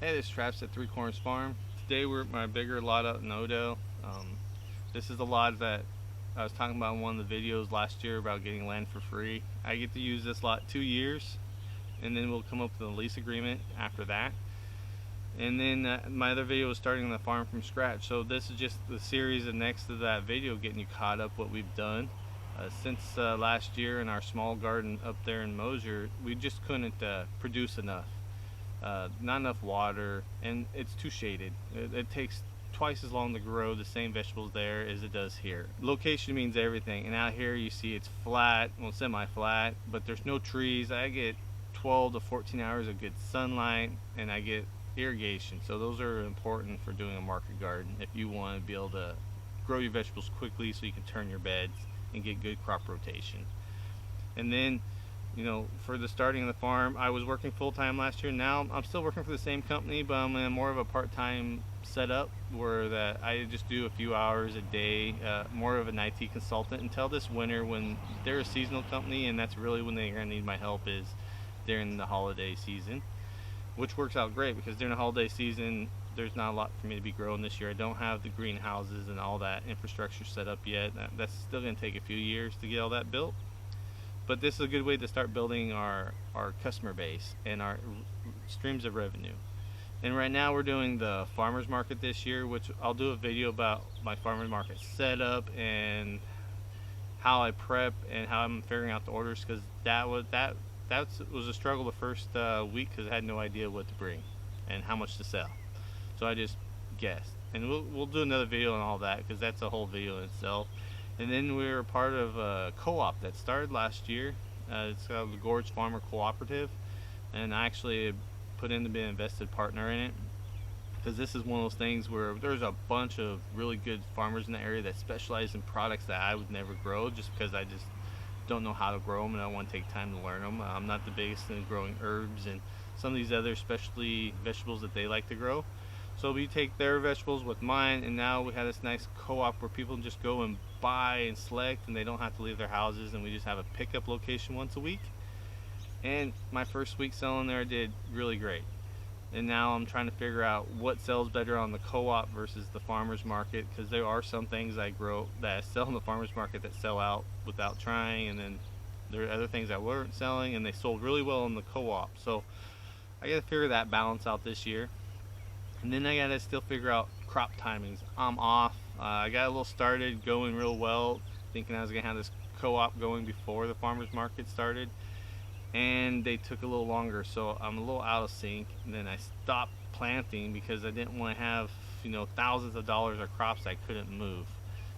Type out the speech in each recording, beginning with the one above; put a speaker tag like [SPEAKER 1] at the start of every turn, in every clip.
[SPEAKER 1] Hey, this is Travis at Three Corners Farm. Today we're at my bigger lot out in Odo. This is the lot that I was talking about in one of the videos last year about getting land for free. I get to use this lot 2 years, and then we'll come up with a lease agreement after that. And then my other video was starting the farm from scratch. So this is just the series and next to that video, getting you caught up what we've done. Since last year in our small garden up there in Mosier, we just couldn't produce enough. Not enough water, and it's too shaded. It takes twice as long to grow the same vegetables there as it does here. Location means everything, and out here you see it's flat, well, semi-flat, but there's no trees. I get 12 to 14 hours of good sunlight, and I get irrigation. So those are important for doing a market garden if you want to be able to grow your vegetables quickly so you can turn your beds and get good crop rotation. And then, you know, for the starting of the farm, I was working full-time last year. Now I'm still working for the same company, but I'm in more of a part-time setup where that I just do a few hours a day, more of an IT consultant until this winter when they're a seasonal company, and that's really when they're going to need my help, is during the holiday season, which works out great because during the holiday season there's not a lot for me to be growing this year. I don't have the greenhouses and all that infrastructure set up yet. That's still going to take a few years to get all that built. But this is a good way to start building our customer base and our streams of revenue. And right now we're doing the farmers market this year, which I'll do a video about my farmers market setup and how I prep and how I'm figuring out the orders, because that was a struggle the first week because I had no idea what to bring and how much to sell. So I just guessed. And we'll do another video on all that because that's a whole video in itself. And then we were part of a co-op that started last year. It's called the Gorge Farmer Cooperative, and I actually put in to be an invested partner in it because this is one of those things where there's a bunch of really good farmers in the area that specialize in products that I would never grow just because I just don't know how to grow them and I want to take time to learn them. I'm not the biggest in growing herbs and some of these other specialty vegetables that they like to grow. So we take their vegetables with mine, and now we have this nice co-op where people just go and buy and select, and they don't have to leave their houses, and we just have a pickup location once a week. And my first week selling there did really great. And now I'm trying to figure out what sells better on the co-op versus the farmers market, because there are some things I grow that I sell in the farmers market that sell out without trying, and then there are other things that weren't selling and they sold really well in the co-op. So I got to figure that balance out this year. And then I gotta still figure out crop timings. I'm off. I got a little started going real well, thinking I was gonna have this co-op going before the farmers market started, and they took a little longer, so I'm a little out of sync. And then I stopped planting because I didn't want to have, you know, thousands of dollars of crops I couldn't move.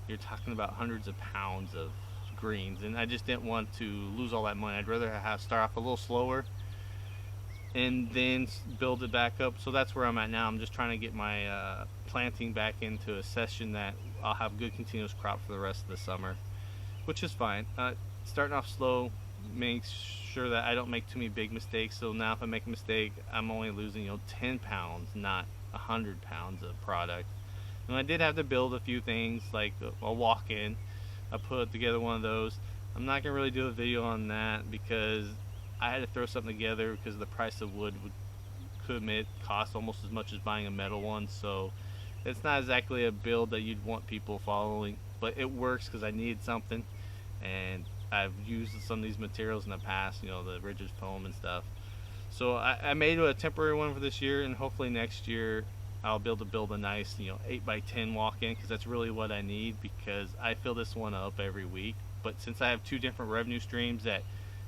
[SPEAKER 1] You're talking about hundreds of pounds of greens, and I just didn't want to lose all that money. I'd rather start off a little slower and then build it back up. So that's where I'm at now. I'm just trying to get my planting back into a session that I'll have good continuous crop for the rest of the summer, which is fine. Starting off slow makes sure that I don't make too many big mistakes. So now if I make a mistake, I'm only losing, you know, 10 pounds, not 100 pounds of product. And I did have to build a few things like a walk-in. I put together one of those. I'm not gonna really do a video on that because I had to throw something together because the price of wood could cost almost as much as buying a metal one. So it's not exactly a build that you'd want people following, but it works because I needed something, and I've used some of these materials in the past, you know, the rigid foam and stuff. So I made a temporary one for this year, and hopefully next year I'll be able to build a nice, you know, 8x10 walk-in, because that's really what I need, because I fill this one up every week. But since I have two different revenue streams that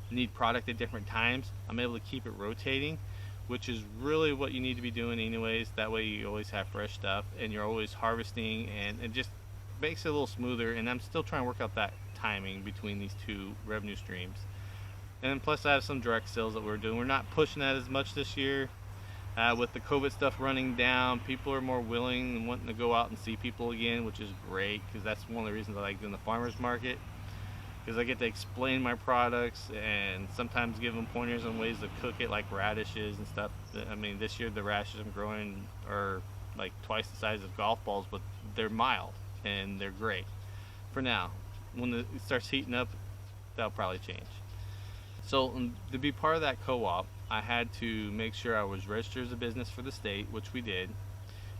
[SPEAKER 1] need product at different times, I'm able to keep it rotating, which is really what you need to be doing anyways. That way you always have fresh stuff and you're always harvesting, and it just makes it a little smoother. And I'm still trying to work out that timing between these two revenue streams. And plus I have some direct sales that we're doing. We're not pushing that as much this year. With the COVID stuff running down, people are more willing and wanting to go out and see people again, which is great, because that's one of the reasons I like doing the farmers market, because I get to explain my products and sometimes give them pointers on ways to cook it, like radishes and stuff. I mean, this year the radishes I'm growing are like twice the size of golf balls, but they're mild and they're great for now. When it starts heating up, that'll probably change. So to be part of that co-op, I had to make sure I was registered as a business for the state, which we did.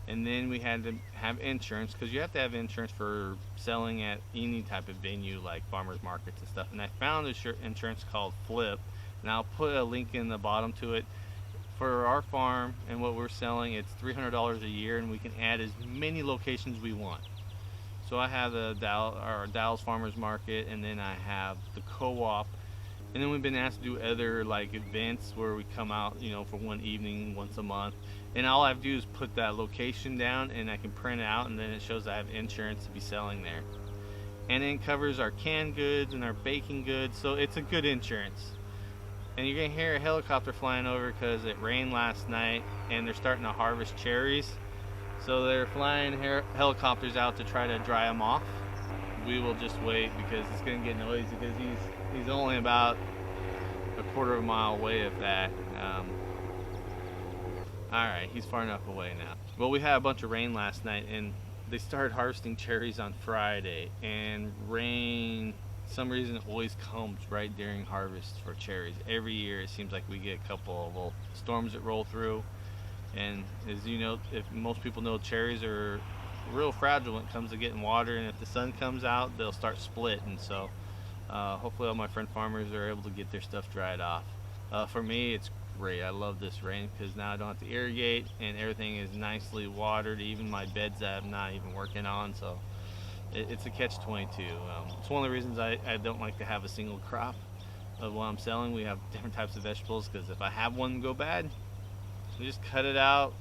[SPEAKER 1] And then we had to have insurance, because you have to have insurance for selling at any type of venue like farmers markets and stuff. And I found a insurance called Flip, and I'll put a link in the bottom to it. For our farm and what we're selling, it's $300 a year, and we can add as many locations we want. So I have the Dallas Farmers Market, and then I have the co-op, and then we've been asked to do other like events where we come out, you know, for one evening once a month. And all I have to do is put that location down, and I can print it out, and then it shows I have insurance to be selling there. And it covers our canned goods and our baking goods, so it's a good insurance. And you're gonna hear a helicopter flying over because it rained last night, and they're starting to harvest cherries. So they're flying helicopters out to try to dry them off. We will just wait because it's gonna get noisy, because he's only about a quarter of a mile away of that. Alright, he's far enough away now. Well, we had a bunch of rain last night, and they started harvesting cherries on Friday, and rain, some reason, always comes right during harvest for cherries. Every year it seems like we get a couple of little storms that roll through, and as you know, if most people know, cherries are real fragile when it comes to getting water, and if the sun comes out, they'll start splitting. So hopefully all my friend farmers are able to get their stuff dried off. For me, it's great. I love this rain because now I don't have to irrigate, and everything is nicely watered, even my beds that I'm not even working on. So it's a catch-22. It's one of the reasons I don't like to have a single crop of what I'm selling. We have different types of vegetables, because if I have one go bad, I just cut it out,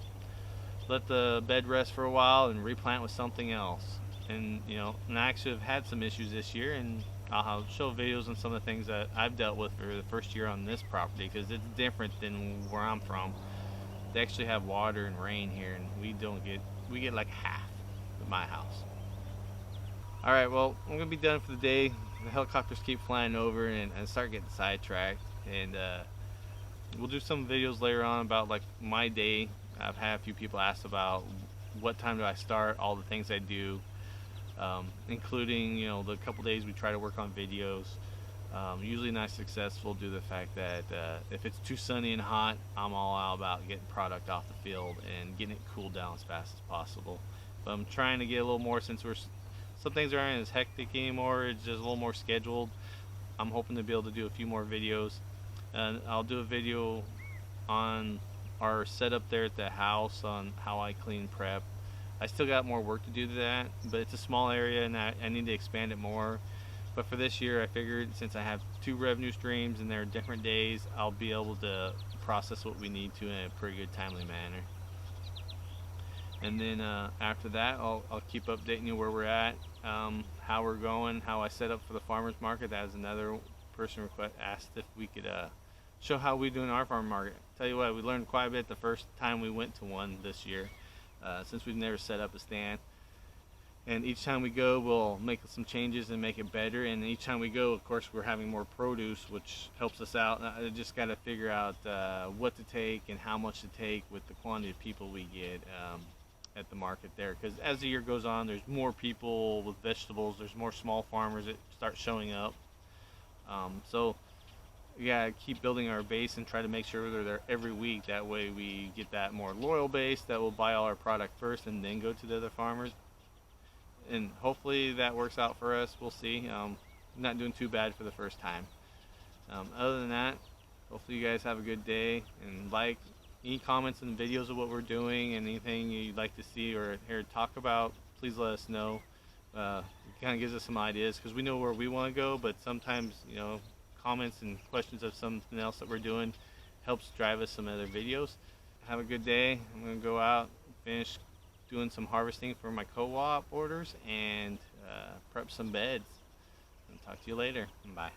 [SPEAKER 1] let the bed rest for a while, and replant with something else. And you know, and I actually have had some issues this year, and I'll show videos on some of the things that I've dealt with for the first year on this property, because it's different than where I'm from. They actually have water and rain here, and we get like half at my house. Alright, well, I'm gonna be done for the day. The helicopters keep flying over, and I start getting sidetracked, and we'll do some videos later on about like my day. I've had a few people ask about what time do I start, all the things I do. Including, you know, the couple days we try to work on videos. Usually not successful due to the fact that if it's too sunny and hot, I'm all out about getting product off the field and getting it cooled down as fast as possible. But I'm trying to get a little more, since some things aren't as hectic anymore, it's just a little more scheduled. I'm hoping to be able to do a few more videos. And I'll do a video on our setup there at the house, on how I clean prep. I still got more work to do to that, but it's a small area, and I need to expand it more. But for this year, I figured since I have 2 revenue streams and they're different days, I'll be able to process what we need to in a pretty good, timely manner. And then after that, I'll keep updating you where we're at, how we're going, how I set up for the farmers market. That was another person asked if we could show how we do in our farm market. Tell you what, we learned quite a bit the first time we went to one this year. Since we've never set up a stand, and each time we go we'll make some changes and make it better, and each time we go, of course, we're having more produce, which helps us out. I just got to figure out what to take and how much to take with the quantity of people we get at the market there, because as the year goes on, there's more people with vegetables, there's more small farmers that start showing up, so yeah, keep building our base and try to make sure they're there every week. That way we get that more loyal base that will buy all our product first and then go to the other farmers. And hopefully that works out for us. We'll see. Not doing too bad for the first time. Other than that, hopefully you guys have a good day, and like any comments and videos of what we're doing, and anything you'd like to see or hear talk about, please let us know. It kind of gives us some ideas, because we know where we want to go, but sometimes, you know, comments and questions of something else that we're doing helps drive us some other videos. Have a good day. I'm going to go out, finish doing some harvesting for my co-op orders, and prep some beds. And talk to you later. Bye.